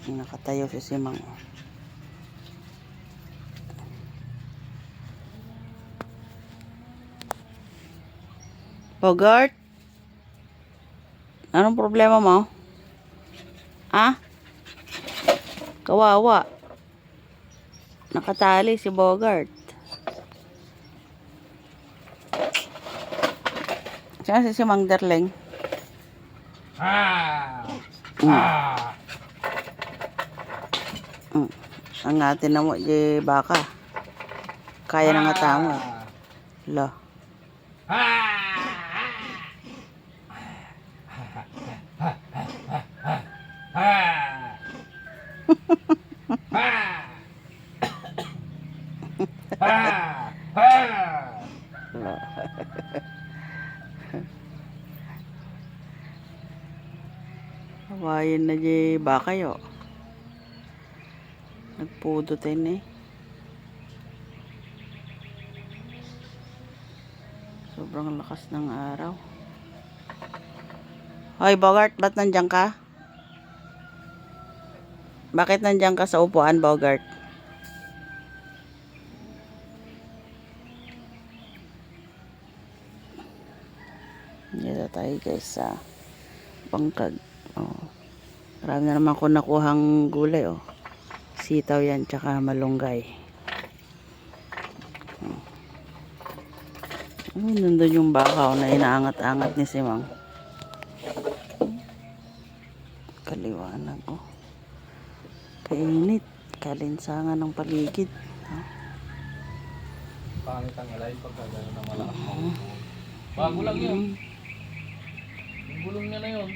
Nakatayo si Simang. Bogart? Anong problema mo? Ha? Kawawa. Nakatali si Bogart. Saan si Simang Darling? Ang atin na mo, di baka. Kaya na nga tamo. Lo. Lo. Hawayin na di baka yo. Nagpudot eh. Sobrang lakas ng araw. Hoy Bogart, ba't nandiyan ka? Bakit nandiyan ka sa upuan, Bogart? Dito tayo guys sa bangkag. Oh. Marami na naman ako nakuhang gulay. Oh. Sitaw yan, tsaka malunggay. Nandun yung baka na inaangat-angat ni Simang. Kaliwanag. Oh. Kainit. Kalinsangan ng paligid. Pangit ang alay pagka gano'n na malakas. Bago lang yun. Yung gulong niya na yun.